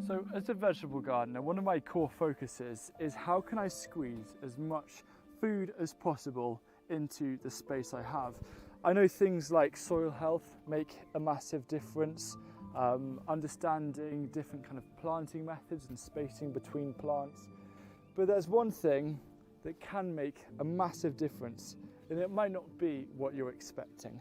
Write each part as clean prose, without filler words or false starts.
So as a vegetable gardener, one of my core focuses is how can I squeeze as much food as possible into the space I have. I know things like soil health make a massive difference, understanding different kind of planting methods and spacing between plants. But there's one thing that can make a massive difference, and it might not be what you're expecting.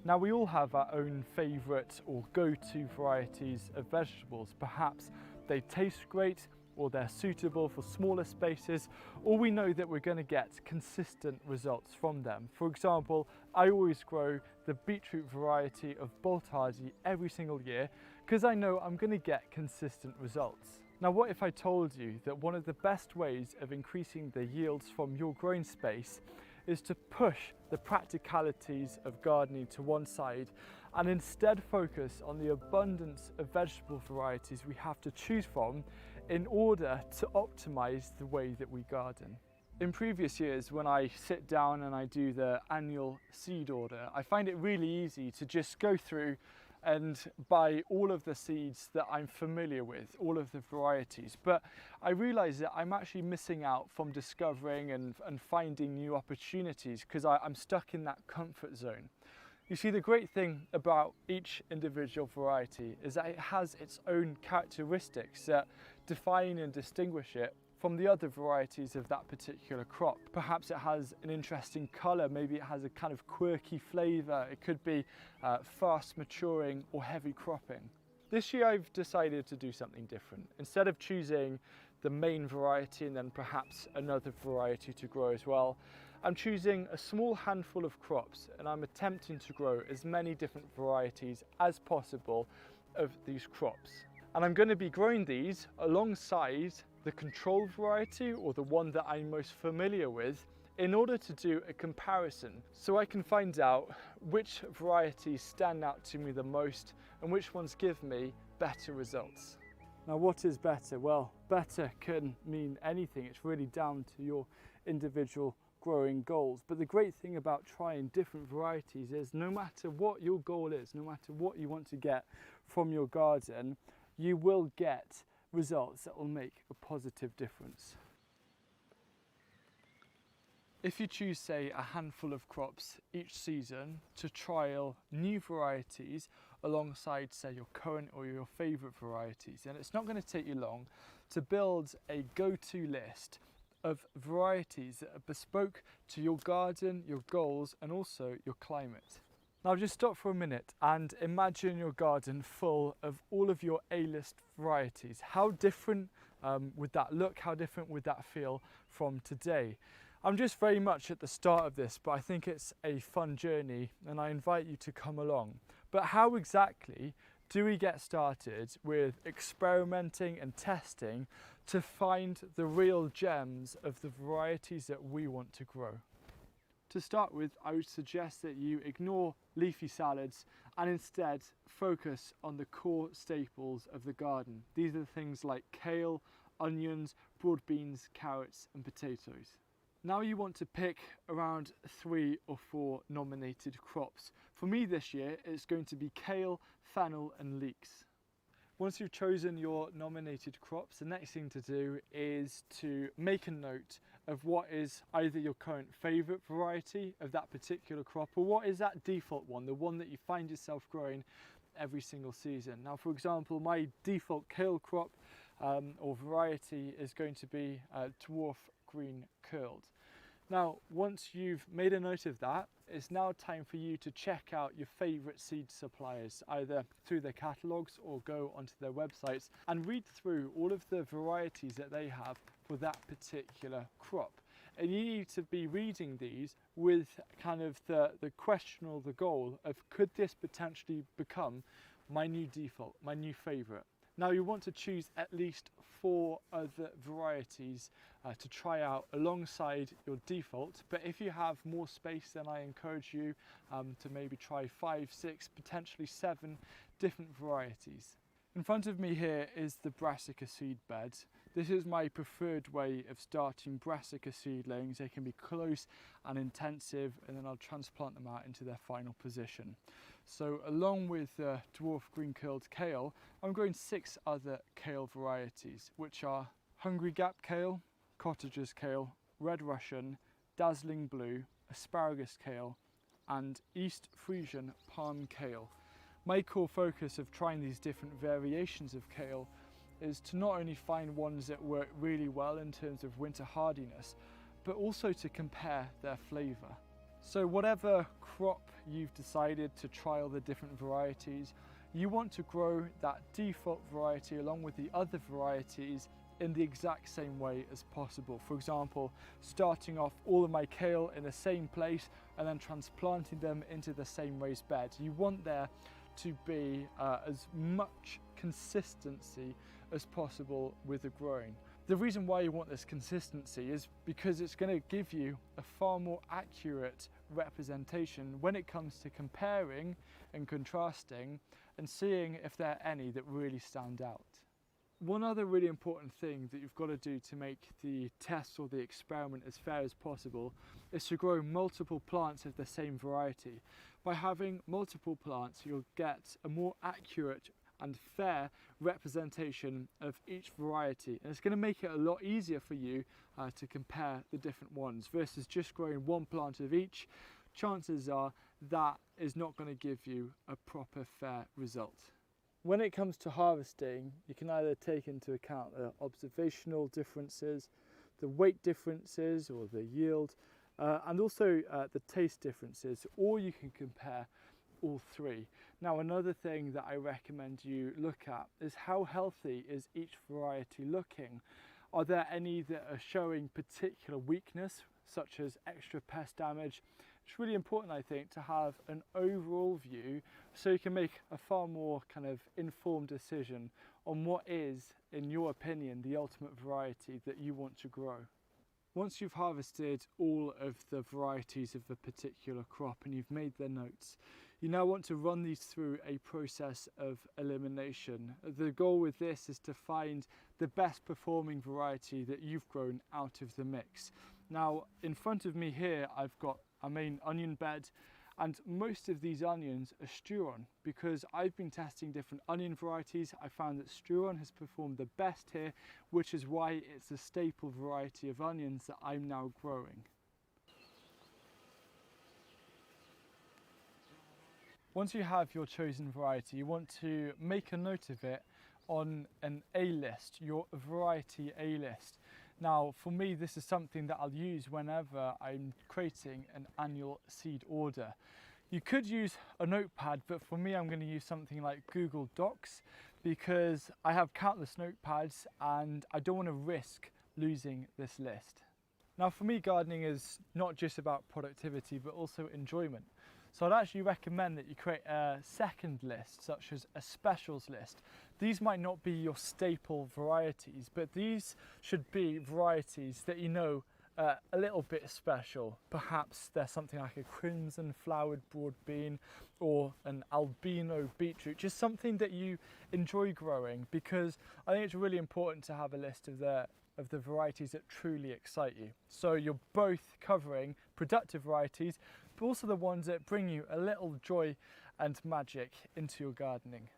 Now, we all have our own favourite or go-to varieties of vegetables. Perhaps they taste great, or they're suitable for smaller spaces, or we know that we're going to get consistent results from them. For example, I always grow the beetroot variety of Boltardi every single year because I know I'm going to get consistent results. Now, what if I told you that one of the best ways of increasing the yields from your growing space is to push the practicalities of gardening to one side and instead focus on the abundance of vegetable varieties we have to choose from in order to optimize the way that we garden. In previous years, when I sit down and I do the annual seed order, I find it really easy to just go through and buy all of the seeds that I'm familiar with, all of the varieties. But I realise that I'm actually missing out from discovering and finding new opportunities because I'm stuck in that comfort zone. You see, the great thing about each individual variety is that it has its own characteristics that define and distinguish it from the other varieties of that particular crop. Perhaps it has an interesting colour, maybe it has a kind of quirky flavour, it could be fast maturing or heavy cropping. This year I've decided to do something different. Instead of choosing the main variety and then perhaps another variety to grow as well, I'm choosing a small handful of crops and I'm attempting to grow as many different varieties as possible of these crops. And I'm going to be growing these alongside the control variety, or the one that I'm most familiar with, in order to do a comparison so I can find out which varieties stand out to me the most and which ones give me better results. Now, what is better? Well, better can mean anything. It's really down to your individual growing goals. But the great thing about trying different varieties is no matter what your goal is, no matter what you want to get from your garden, you will get results that will make a positive difference. If you choose, say, a handful of crops each season to trial new varieties alongside, say, your current or your favourite varieties, then it's not going to take you long to build a go-to list of varieties that are bespoke to your garden, your goals, and also your climate. Now just stop for a minute and imagine your garden full of all of your A-list varieties. How different would that look? How different would that feel from today? I'm just very much at the start of this, but I think it's a fun journey and I invite you to come along. But how exactly do we get started with experimenting and testing to find the real gems of the varieties that we want to grow? To start with, I would suggest that you ignore leafy salads and instead focus on the core staples of the garden. These are things like kale, onions, broad beans, carrots and potatoes. Now you want to pick around 3 or 4 nominated crops. For me this year, it's going to be kale, fennel and leeks. Once you've chosen your nominated crops, the next thing to do is to make a note of what is either your current favourite variety of that particular crop, or what is that default one, the one that you find yourself growing every single season. Now, for example, my default kale crop or variety is going to be dwarf green curled. Now, once you've made a note of that, it's now time for you to check out your favourite seed suppliers, either through their catalogues or go onto their websites and read through all of the varieties that they have for that particular crop. And you need to be reading these with kind of the question or the goal of, could this potentially become my new default, my new favourite? Now you want to choose at least 4 other varieties to try out alongside your default, but if you have more space, then I encourage you to maybe try 5, 6, potentially 7 different varieties. In front of me here is the brassica seed bed. This is my preferred way of starting brassica seedlings. They can be close and intensive, and then I'll transplant them out into their final position. So along with dwarf green curled kale, I'm growing 6 other kale varieties, which are Hungry Gap kale, Cottager's kale, Red Russian, Dazzling Blue, Asparagus kale, and East Frisian palm kale. My core focus of trying these different variations of kale is to not only find ones that work really well in terms of winter hardiness, but also to compare their flavour. So whatever crop you've decided to trial the different varieties, you want to grow that default variety along with the other varieties in the exact same way as possible. For example, starting off all of my kale in the same place and then transplanting them into the same raised bed. You want there to be as much consistency as possible with the growing. The reason why you want this consistency is because it's going to give you a far more accurate representation when it comes to comparing and contrasting and seeing if there are any that really stand out. One other really important thing that you've got to do to make the test or the experiment as fair as possible is to grow multiple plants of the same variety. By having multiple plants, you'll get a more accurate and fair representation of each variety, and it's going to make it a lot easier for you to compare the different ones versus just growing one plant of each. Chances are that is not going to give you a proper fair result. When it comes to harvesting, you can either take into account the observational differences, the weight differences or the yield, and also the taste differences, or you can compare all three. Now, another thing that I recommend you look at is how healthy is each variety looking. Are there any that are showing particular weakness, such as extra pest damage? It's really important, I think, to have an overall view so you can make a far more kind of informed decision on what is, in your opinion, the ultimate variety that you want to grow. Once you've harvested all of the varieties of a particular crop and you've made their notes, you now want to run these through a process of elimination. The goal with this is to find the best performing variety that you've grown out of the mix. Now, in front of me here, I've got a main onion bed, and most of these onions are Struon. Because I've been testing different onion varieties, I found that Struon has performed the best here, which is why it's a staple variety of onions that I'm now growing. Once you have your chosen variety, you want to make a note of it on an A list, your variety A list. Now, for me, this is something that I'll use whenever I'm creating an annual seed order. You could use a notepad, but for me, I'm going to use something like Google Docs because I have countless notepads and I don't want to risk losing this list. Now, for me, gardening is not just about productivity, but also enjoyment. So I'd actually recommend that you create a second list, such as a specials list. These might not be your staple varieties, but these should be varieties that you know a little bit special. Perhaps there's something like a crimson flowered broad bean or an albino beetroot, just something that you enjoy growing, because I think it's really important to have a list of the varieties that truly excite you. So you're both covering productive varieties, but also the ones that bring you a little joy and magic into your gardening.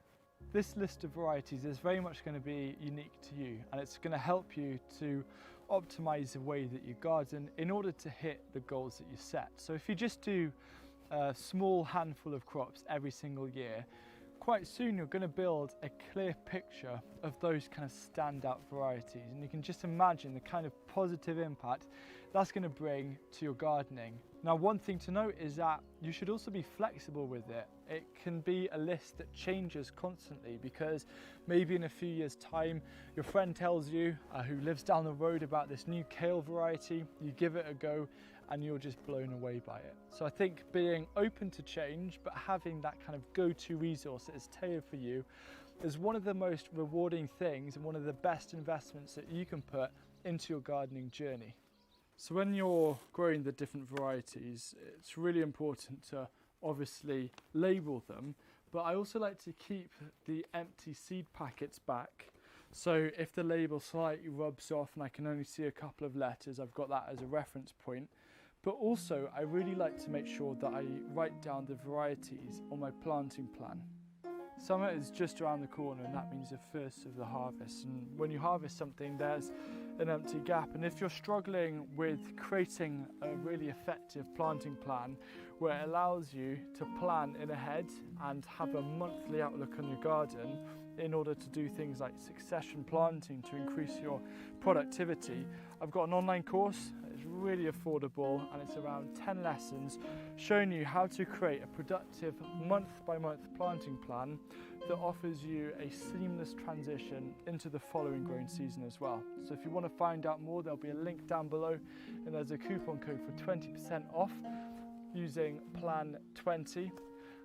This list of varieties is very much going to be unique to you, and it's going to help you to optimize the way that you garden in order to hit the goals that you set. So if you just do a small handful of crops every single year, quite soon you're going to build a clear picture of those kind of standout varieties, and you can just imagine the kind of positive impact that's going to bring to your gardening. Now, one thing to note is that you should also be flexible with it. It can be a list that changes constantly, because maybe in a few years' time your friend tells you who lives down the road about this new kale variety, you give it a go and you're just blown away by it. So I think being open to change but having that kind of go-to resource that is tailored for you is one of the most rewarding things and one of the best investments that you can put into your gardening journey. So when you're growing the different varieties, it's really important to obviously label them, but I also like to keep the empty seed packets back. So if the label slightly rubs off and I can only see a couple of letters, I've got that as a reference point. But also I really like to make sure that I write down the varieties on my planting plan. Summer is just around the corner, and that means the first of the harvest. And when you harvest something, there's an empty gap. And if you're struggling with creating a really effective planting plan where it allows you to plan in ahead and have a monthly outlook on your garden in order to do things like succession planting to increase your productivity, I've got an online course. It's really affordable, and it's around 10 lessons showing you how to create a productive month-by-month planting plan that offers you a seamless transition into the following growing season as well. So if you want to find out more, there'll be a link down below, and there's a coupon code for 20% off using Plan 20.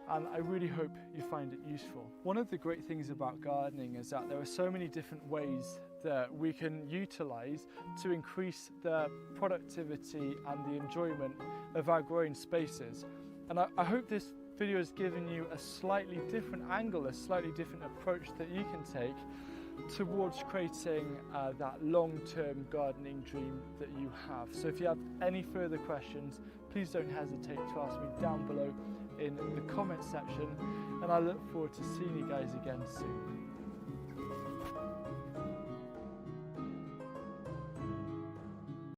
And I really hope you find it useful. One of the great things about gardening is that there are so many different ways that we can utilize to increase the productivity and the enjoyment of our growing spaces. And I hope this video has given you a slightly different angle, a slightly different approach that you can take towards creating that long-term gardening dream that you have. So if you have any further questions, please don't hesitate to ask me down below in the comment section, and I look forward to seeing you guys again soon.